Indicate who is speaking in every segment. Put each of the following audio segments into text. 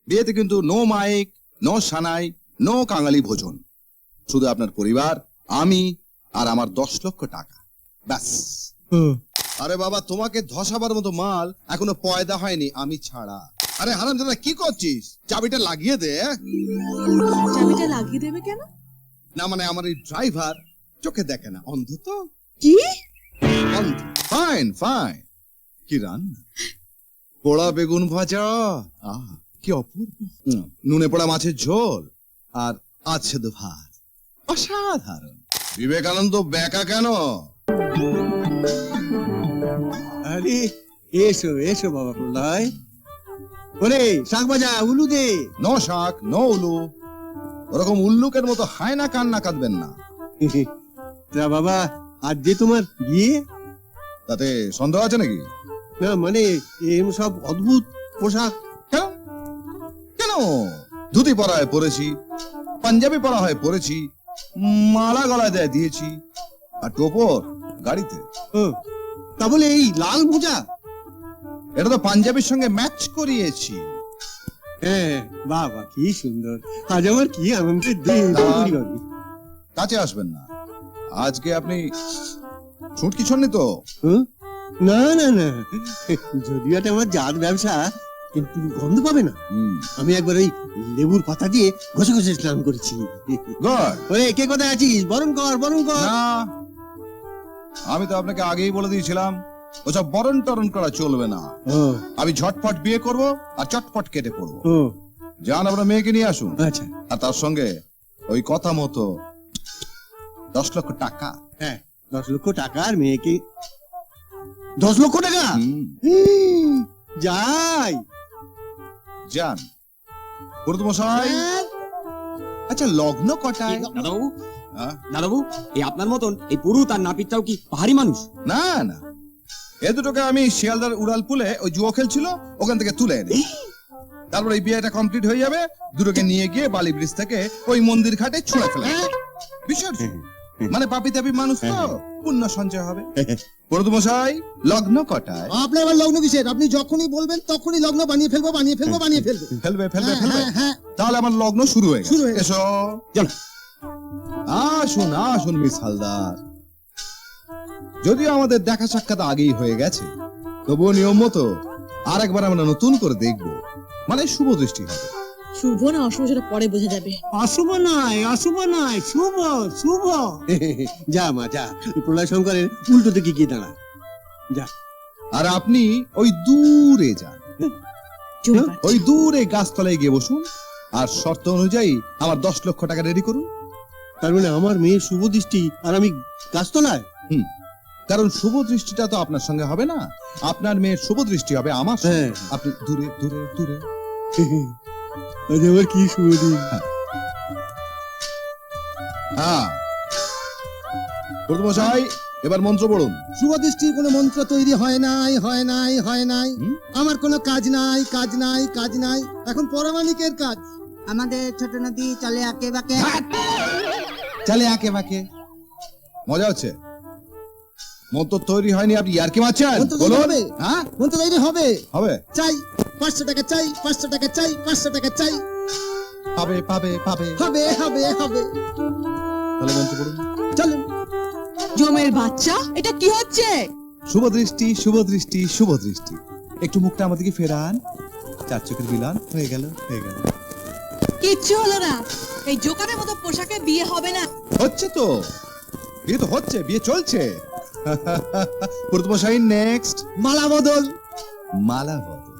Speaker 1: বিয়েতে কিন্তু no mic, no সানাই, no কাঙালি ভোজন, শুধু আপনার পরিবার, আমি আর আমার 10 লক্ষ টাকা, ব্যাস। আরে বাবা, তোমাকে ধসাবার মতো মাল এখনো পয়দা হয়নি আমি ছাড়া। আরে হারামজাদা, কি করছিস? চাবিটা লাগিয়ে দে।
Speaker 2: চাবিটা লাগিয়ে দেবে কেন?
Speaker 1: না মানে আমার এই ড্রাইভার চোখে দেখে না, অন্ধ তো।
Speaker 2: কি?
Speaker 1: অন্ধ। Fine fine. কি রান্না? পোড়া বেগুন ভাজা, আহ কি অপূর্ব। নুনে পোড়া মাছের ঝোল আর আছে দু ভাত, অসাধারণ। বিবেকানন্দ বেকা কেন?
Speaker 3: আরে এসো এসো বাবা প্রলয়। ওরে শাক ভাজা, উলু দে।
Speaker 1: নো শাক, নো উলু। ওরকম উল্লুকের মতো হায়না কান্না কাঁদবেন না।
Speaker 3: তা বাবা, আজ যে তোমার বিয়ে?
Speaker 1: তাতে সন্দেহ আছে নাকি?
Speaker 3: না মানে এরম সব অদ্ভুত পোশাক।
Speaker 1: কেন কেন? ধুতি পরায় পরেছি, পাঞ্জাবি পরা হয় পরেছি, মালা গলায় দেয় দিয়েছি, আর টোপর গাড়িতে।
Speaker 3: ও, তা বলে এই লাল মোজা?
Speaker 1: এটা তো পাঞ্জাবির সঙ্গে ম্যাচ করিয়েছি।
Speaker 3: হ্যাঁ বাবা, কি সুন্দর। আজ আমার কি আনন্দের দিন।
Speaker 1: কাছে আসবেন না, আজকে আপনি ছুটকি ছননি তো?
Speaker 3: না না না, যদিও এটা আমার জাত ব্যবসা, কিন্তু গন্ধ পাবে না। আমি একবার ওই লেবুর পাতা দিয়ে ঘষে ঘষে স্নান করেছি।
Speaker 1: গুড।
Speaker 3: ওরে কে কোথায় আছিস? বরণ কর বরণ কর।
Speaker 1: না, আমি তো আপনাকে আগেই বলে দিয়েছিলাম ওসব বরণ টরণ করা চলবে না। আমি ঝটপট বিয়ে করব আর চটপট কেটে পড়বো। যান, আপনার মেয়েকে নিয়ে আসুন।
Speaker 3: আচ্ছা।
Speaker 1: আর তার সঙ্গে ওই কথা মতো 10 লক্ষ টাকা।
Speaker 3: হ্যাঁ, 10 লক্ষ টাকা আর মেয়েকে 10 লক্ষ টাকা। যাই
Speaker 1: যান। মশাই, আচ্ছা লগ্ন কটায়?
Speaker 4: দাদাবাবু,
Speaker 1: হ্যাঁ?
Speaker 4: দাদাবাবু, এই আপনার মতন এই পুরুত আর নাপিতটাও কি পাহাড়ি মানুষ?
Speaker 1: না না, এ দুটোকে আমি শিয়ালদার উড়াল পুলে ওই জুয়ো খেলছিল ওখান থেকে তুলে এনে, তারপর এই বিয়েটা কমপ্লিট হয়ে যাবে, দুটোকে নিয়ে গিয়ে বালি ব্রিজ থেকে ওই মন্দির ঘাটে ছুঁড়ে ফেলে বিসর্জন। মানে পাপি তাপি মানুষ তো, পুণ্য সঞ্চয় হবে। মশাই, লগ্ন কটায়?
Speaker 5: আপনি আবার লগ্ন কিসের? আপনি যখনই বলবেন তখনই লগ্ন বানিয়ে ফেলবো বানিয়ে ফেলবো বানিয়ে ফেলবো।
Speaker 1: ফেলবে ফেলবে ফেলবে।
Speaker 5: হ্যাঁ।
Speaker 1: তাহলে আমার লগ্ন শুরু হয়ে
Speaker 5: শুরু
Speaker 1: গেছে।
Speaker 5: হয়ে
Speaker 1: এসো
Speaker 4: চলো।
Speaker 1: আসুন আসুন মিস হালদার। যদিও আমাদের দেখা সাক্ষাৎ আগেই হয়ে গেছে, তবুও নিয়ম মতো আর একবার আমরা নতুন করে দেখবো, মানে শুভ দৃষ্টি হবে।
Speaker 2: শুভ না অশুভ সেটা পরে বোঝা যাবে।
Speaker 3: অশুভ নয় অশুভ নয়, শুভ শুভ। যা মা যা, প্রলয় শঙ্করের উল্টো দিকে গিয়ে দাঁড়া যা।
Speaker 1: আর আপনি ওই দূরে যান,
Speaker 2: জমি বাচ্চা।
Speaker 1: ওই দূরে গাছতলায় গিয়ে বসুন, আর শর্ত অনুযায়ী আমার 10 লক্ষ টাকা রেডি করুন।
Speaker 3: তার মানে আমার মেয়ের শুভ দৃষ্টি আর আমি গাছতলায়?
Speaker 1: কারণ শুভ দৃষ্টিটা তো আপনার সঙ্গে হবে না, আপনার মেয়ের শুভ দৃষ্টি হবে আমার সঙ্গে।
Speaker 3: হ্যাঁ।
Speaker 1: আপনি দূরে দূরে দূরে।
Speaker 3: আজ আমার কি শুভ দিন।
Speaker 1: হ্যাঁ, মশাই এবার মন্ত্র পড়ুন।
Speaker 5: শুভ দৃষ্টির কোনো মন্ত্র তৈরি হয় নাই হয় নাই হয় নাই। আমার কোনো কাজ নাই কাজ নাই কাজ নাই, এখন পরামানিকের কাজ।
Speaker 6: আমাদের ছোট নদী চলে আঁকে বাঁকে।
Speaker 1: চলে আঁকে বাঁকে। মজা হচ্ছে? মন্ত্র তৈরি হয়নি, আপনি ইয়ার্কি মারছেন?
Speaker 5: মন্ত্র তৈরি
Speaker 1: বলুন।
Speaker 5: হবে?
Speaker 1: হ্যাঁ
Speaker 5: মন্ত্র তৈরি হবে।
Speaker 1: হবে।
Speaker 5: চাই 500 টাকা, চাই 500 টাকা, চাই 500 টাকা, চাই।
Speaker 1: পাবে পাবে পাবে।
Speaker 5: হবে হবে হবে।
Speaker 1: তাহলে মন্ত্র পড়ুন।
Speaker 5: চলুন।
Speaker 2: জমের বাচ্চা, এটা কি হচ্ছে?
Speaker 1: শুভ দৃষ্টি শুভ দৃষ্টি শুভ দৃষ্টি। একটু মুখটা আমাদেরকে ফেরান, 4 চোখের মিলন হয়ে গেল হয়ে গেল।
Speaker 2: কিচ্ছু হলো না। এই জোকারের মতো পোশাকে বিয়ে হবে না।
Speaker 1: হচ্ছে তো, বিয়ে তো হচ্ছে, বিয়ে চলছে। মশাই নেক্সট।
Speaker 5: মালা বদল।
Speaker 1: মালা বদল,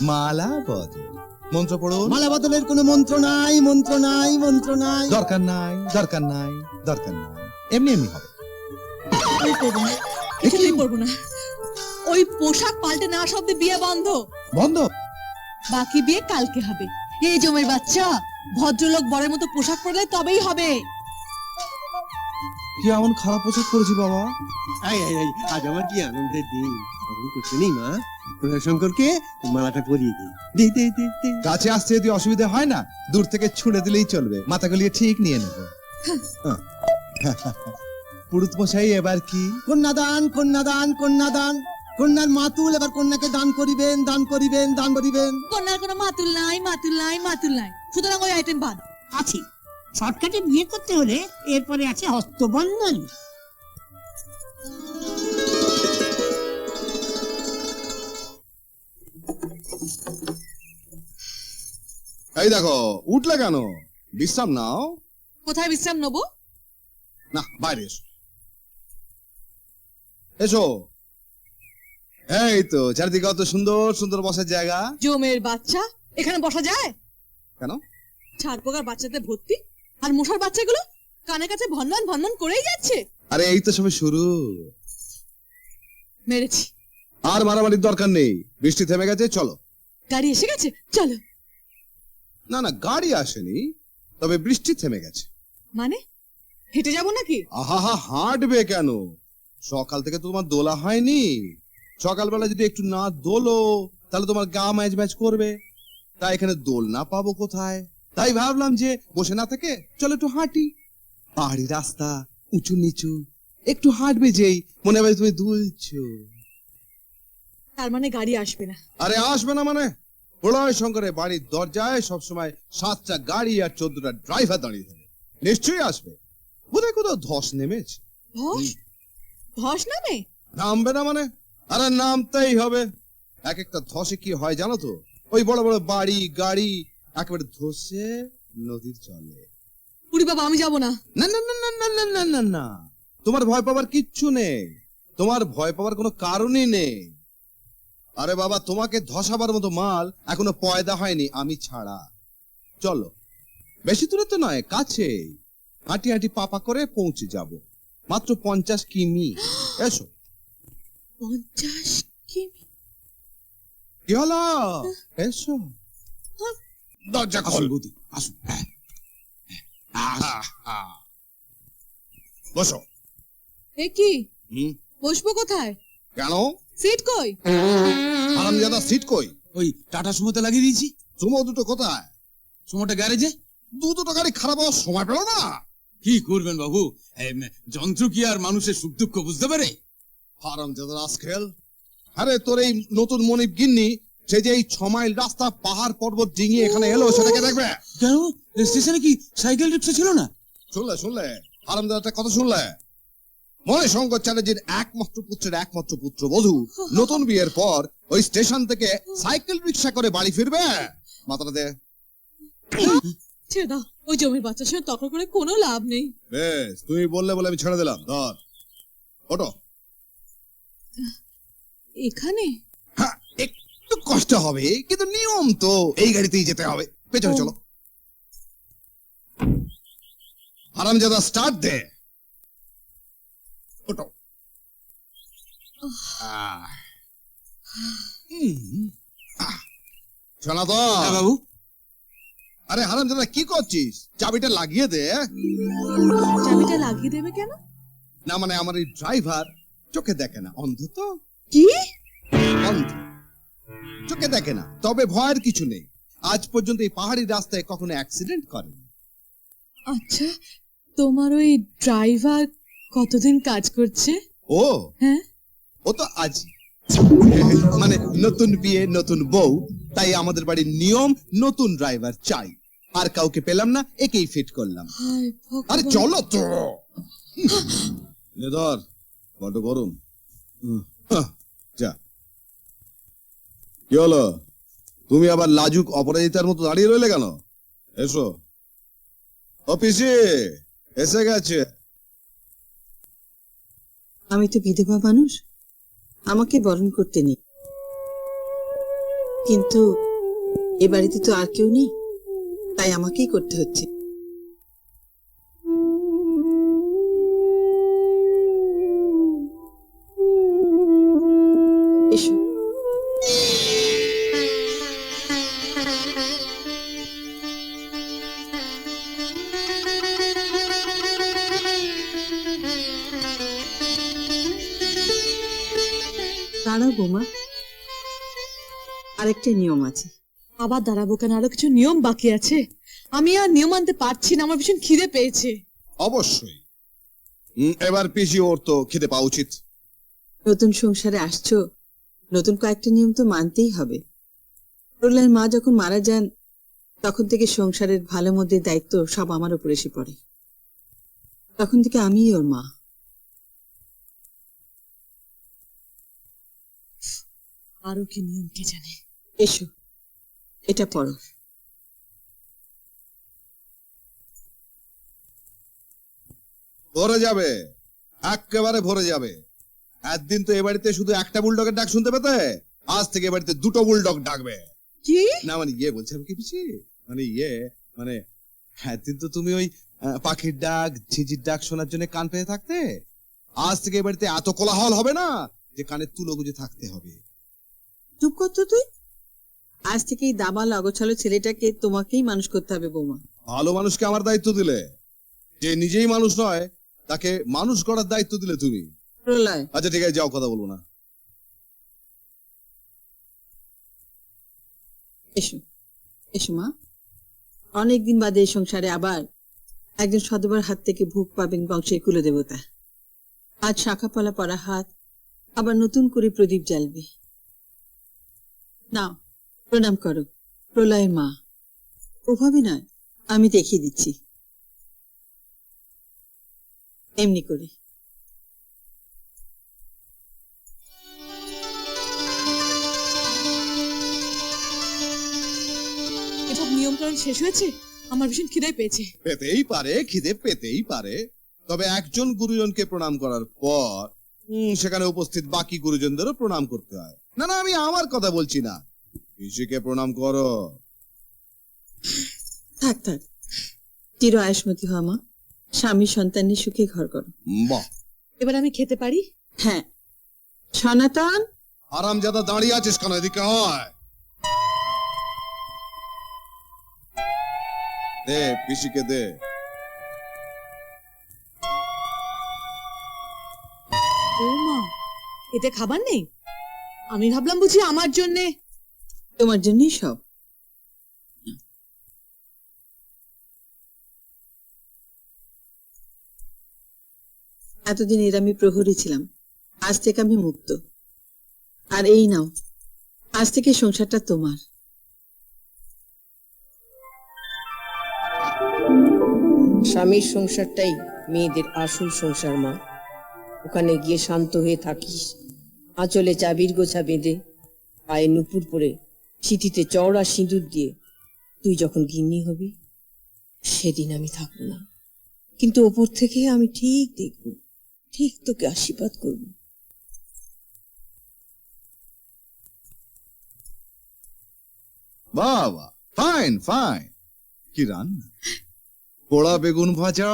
Speaker 1: মালা বদল। মন্ত্র পড়ুন।
Speaker 5: মালা বদলের কোনো মন্ত্র নাই মন্ত্র নাই মন্ত্র নাই।
Speaker 1: দরকার নাই দরকার নাই দরকার নাই, এমনি এমনি হবে।
Speaker 2: আমি করবো না, কিছুতেই করবো না। ওই পোশাক পাল্টে না শব্দে বিয়ে বন্ধ।
Speaker 1: বন্ধ?
Speaker 2: বাকি বিয়ে কালকে হবে। এই জমের বাচ্চা, ভদ্রলোক বরের মতো পোশাক পরলে তবেই হবে।
Speaker 1: কি এমন খারাপ পোশাক পরেছি বাবা?
Speaker 3: আজ আমার কি আনন্দের দিন। করতে নেই মা, প্রলয় শঙ্করকে মালাটা পরিয়ে দিই। দে দে দে দে।
Speaker 1: কাছে আসতে যদি অসুবিধা হয় না, দূর থেকে ছুঁড়ে দিলেই চলবে, মাথা গলিয়ে ঠিক নিয়ে নেব। পুরুত মশাই এবার কি?
Speaker 5: কন্যাদান কন্যাদান কন্যাদান। কন্যার মাতুল এবার কন্যাকে দান করিবেন, দান করিবেন, দান করিবেন।
Speaker 2: কন্যার কোনো মাতুল নাই, মাতুল নাই, মাতুল নাই, সুতরাং ওই আইটেম বাদ।
Speaker 7: আছে শর্টকাটে বিয়ে করতে হলে এরপরে আছে হস্তবন্ধন।
Speaker 1: এই দেখো, উঠলে কেন? বিশ্রাম নাও।
Speaker 2: কোথায় বিশ্রাম নেবো?
Speaker 1: না, বাইরে এসো। এসো। এই তো চারিদিকে কত সুন্দর সুন্দর বসার জায়গা।
Speaker 2: জমের বাচ্চা, এখানে বসা যায়?
Speaker 1: কেন?
Speaker 2: ছাড় পোকার বাচ্চাতে ভর্তি, আর মশার বাচ্চাগুলো কানে কাছে ভনভন ভনভন করেই যাচ্ছে।
Speaker 1: আরে এই তো সবে শুরু।
Speaker 2: মেরেছি।
Speaker 1: আর মারামারির দরকার নেই, বৃষ্টি থেমে গেছে, চলো।
Speaker 2: গাড়ি এসে গেছে, চলো।
Speaker 1: না না, গাড়ি আসেনি, তবে বৃষ্টি থেমে গেছে।
Speaker 2: মানে হেঁটে যাবো নাকি?
Speaker 1: আহা, হাঁটবে কেন? সকাল থেকে তো তোমার দোলা হয়নি। সকালবেলা যদি একটু না দোলো তাহলে তোমার গা ম্যাচ ম্যাচ করবে। তাই এখানে দোল না পাবো কোথায়? তাই ভাবলাম যে বসে না থেকে চলো একটু হাঁটি। পাহাড়ি রাস্তা, উঁচু নিচু, একটু হাঁটবে যেই মনে হবে তুমি দুলছো।
Speaker 2: তার মানে গাড়ি আসবে না?
Speaker 1: আরে আসবে না মানে? প্রলয় শঙ্করের বাড়ির দরজায় সবসময় 7টা গাড়ি আর 14টা ড্রাইভার দাঁড়িয়ে থাকে, নিশ্চয়ই আসবে। বোধহয় কোথাও ধস নেমেছে।
Speaker 2: ধস? ধস নামে?
Speaker 1: নামবে না মানে? আরে নামতেই হবে। এক একটা ধসে কি হয় জানো তো? ওই বড় বড় বাড়ি গাড়ি একেবারে ধসে নদীর চলে।
Speaker 2: পুরি বাবা, আমি যাব না।
Speaker 1: না না না না না না না না না, তোমার ভয় পাবার কিচ্ছু নেই। তোমার ভয় পাবার কোনো কারণই নেই। আরে বাবা, তোমাকে ধসাবার মতো মাল এখনো পয়দা হয়নি, আমি ছাড়া। চলো, বেশি দূরে তো নয়, কাছে। হাঁটি হাঁটি পাপা করে পৌঁছে যাব, মাত্র 50 কিমি। এসো।
Speaker 2: 50 কিমি?
Speaker 1: কি হলো? এসো। দরজা খোল।
Speaker 4: বুদ্ধি আসুন।
Speaker 1: বসো।
Speaker 2: এ কি,
Speaker 1: হুম,
Speaker 2: বসবো কোথায়?
Speaker 1: কেন?
Speaker 2: সিট কই?
Speaker 1: আরামজাদা সিট কই?
Speaker 4: ওই টাটা সুমোতে লাগিয়ে দিয়েছি।
Speaker 1: সুমো দুটো কোথায়?
Speaker 4: সুমোটা গ্যারেজে।
Speaker 1: দুটো গাড়ি খারাপ হওয়ার সময় পেল না।
Speaker 4: কি করবেন বাবু, যন্ত্র কি আর মানুষের সুখ দুঃখ বুঝতে পারে?
Speaker 1: হারামজাদা রাস্কেল। আরে তোর এই নতুন মনিব গিন্নি, সে যে এই 6 মাইল রাস্তা পাহাড় পর্বত ডিঙিয়ে এখানে এলো, সেটাকে দেখবে।
Speaker 4: কেন স্টেশনে কি সাইকেল রিক্সা ছিল না?
Speaker 1: শুনলে হারামজাদাটা কথা শুনলে? মনে শঙ্কর চ্যাটার্জির একমাত্র পুত্রের একমাত্র পুত্র বধূ নতুন বিয়ের পর ওই স্টেশন থেকে সাইকেল রিক্সা করে বাড়ি ফিরবে। মাথাটা দে।
Speaker 2: ছেড়ে দাও, ওই জমির বাচ্চার সঙ্গে তর্ক করে কোনো লাভ নেই।
Speaker 1: বেশ, তুমি বললে বলে আমি ছেড়ে দিলাম। ধর, ওটো।
Speaker 2: এখানে?
Speaker 1: হ্যাঁ, একটু কষ্ট হবে, কিন্তু নিয়ম তো, এই গাড়িতেই যেতে হবে। পেছনে চলো। হারামজাদা স্টার্ট দে। ওটো। শোনা তো?
Speaker 4: হ্যাঁ বাবু।
Speaker 1: আরে হারামজাদা, কি করছিস? চাবিটা লাগিয়ে দে।
Speaker 2: চাবিটা লাগিয়ে দেবে কেন?
Speaker 1: না মানে আমার এই ড্রাইভার চোখে দেখে না, অন্ধ তো।
Speaker 2: কি?
Speaker 1: অন্ধ, চোখে দেখে না, তবে ভয়ের কিছু নেই। আজ পর্যন্ত এই পাহাড়ি রাস্তায় কখনো অ্যাক্সিডেন্ট করেনি।
Speaker 2: আচ্ছা, তোমার ওই ড্রাইভার কতদিন কাজ করছে?
Speaker 1: ও
Speaker 2: হ্যাঁ,
Speaker 1: ও তো আজ মানে নতুন বিয়ে নতুন বউ, তাই আমাদের বাড়ির নিয়ম নতুন ড্রাইভার চাই। আর কাউকে পেলাম না, একেই ফিট করলাম।
Speaker 2: হায় ভগবান।
Speaker 1: আরে চলো তো। ধর, বড্ড গরম। যা। কি হলো? তুমি আবার লাজুক অপরাজিতার মতো দাঁড়িয়ে রইলে কেন? এসো। অফিসে এসে গেছে।
Speaker 8: আমি তো বিধবা মানুষ, আমাকে বরণ করতে নেই, কিন্তু এ বাড়িতে তো আর কেউ নেই, তাই আমাকেই করতে হচ্ছে। এসো। দাঁড়াও বৌমা, আরেকটা নিয়ম আছে।
Speaker 2: আবার দাঁড়াবো কেন? আরো কিছু নিয়ম বাকি আছে। আমি আর নিয়ম মানতে পারছি না, আমার ভীষণ খিদে পেয়েছে।
Speaker 1: অবশ্যই। এবার পিসি ওর তো খেতে পাওয়া উচিত।
Speaker 8: নতুন সংসারে আসছো, নতুন কয়েকটা নিয়ম তো মানতেই হবে। প্রলয়ের মা যখন মারা যান তখন থেকে সংসারের ভালো মন্দের দায়িত্ব সব আমার উপর এসে পড়ে। তখন থেকে আমিই ওর মা।
Speaker 2: আরো কি নিয়ম কে জানে।
Speaker 8: এসো, এটা পড়ো।
Speaker 1: ভরে যাবে, একেবারে ভরে যাবে। একদিন তো এ বাড়িতে শুধু একটা বুলডগের ডাক শুনতে পেতে, আজ থেকে এ বাড়িতে দুটো বুলডগ ডাকবে।
Speaker 2: কি?
Speaker 1: না মানে বলছিলাম কি পিসি, মানে একদিন তো তুমি ওই পাখির ডাক, ঝিঝির ডাক শোনার জন্য কান পেতে থাকতে, আজ থেকে এ বাড়িতে এত কোলাহল হবে না যে কানে তুলো গুজে থাকতে হবে।
Speaker 8: চুপ করতো তুই। আজ থেকে এই দামাল অগোছালো ছেলেটাকে তোমাকেই মানুষ করতে হবে বৌমা।
Speaker 1: ভালো মানুষকে আমার দায়িত্ব দিলে, যে নিজেই মানুষ নয় তাকে মানুষ করার দায়িত্ব দিলে তুমি।
Speaker 8: প্রলয়,
Speaker 1: আচ্ছা ঠিক আছে, যাও, কথা বলবো না।
Speaker 8: এসো এসো মা। অনেকদিন বাদে এই সংসারে আবার একজন সদবার হাত থেকে ভোগ পাবেন বংশের কুলদেবতা। আজ শাখাপলা পরা হাত আবার নতুন করে প্রদীপ জ্বালবে। নাও প্রণাম করো প্রলয়ের মা। ওভাবে নয়, আমি দেখিয়ে দিচ্ছি। এমনি করে।
Speaker 2: এসব নিয়মকানুন শেষ হয়েছে? আমার ভীষণ খিদে পেয়েছে।
Speaker 1: পেতেই পারে, খিদে পেতেই পারে, তবে একজন গুরুজনকে প্রণাম করার পর সেখানে উপস্থিত বাকি গুরুজনদেরও প্রণাম করতে হয়। না না, আমি আমার কথা বলছি না, পিসিকে প্রণাম করো।
Speaker 8: থাক থাক, চির আয়ুষ্মতী হওয়া মা। স্বামী সন্তান নিয়ে সুখে ঘর করো।
Speaker 1: বাহ,
Speaker 2: এবার আমি খেতে পারি?
Speaker 8: হ্যাঁ। সনাতন,
Speaker 1: আরামজাদা দাঁড়িয়ে আছিস কেন? এদিকে হয়, দে পিসিকে দে।
Speaker 2: ও মা, এতে খাবার নেই? আমি ভাবলাম বুঝি আমার জন্যে।
Speaker 8: তোমার জন্যই সব। এতদিন এর আমি প্রহরী ছিলাম, আজ থেকে আমি মুক্ত। আর এই নাও, আজ থেকে সংসারটা তোমার।
Speaker 9: স্বামীর সংসারটাই মেয়েদের আসল সংসার মা। ওখানে গিয়ে শান্ত হয়ে থাকিস, আঁচলে চাবির গোছা বেঁধে, পায়ে নুপুর পরে, সিঁথিতে চওড়া সিঁদুর দিয়ে। তুই যখন গিন্নি হবি সেদিন আমি থাকবো না, কিন্তু ওপর থেকে আমি ঠিক দেখব, ঠিক তোকে আশীর্বাদ করব।
Speaker 1: বাহ বাহ, ফাইন ফাইন। কি রান্না! পোড়া বেগুন ভাজা,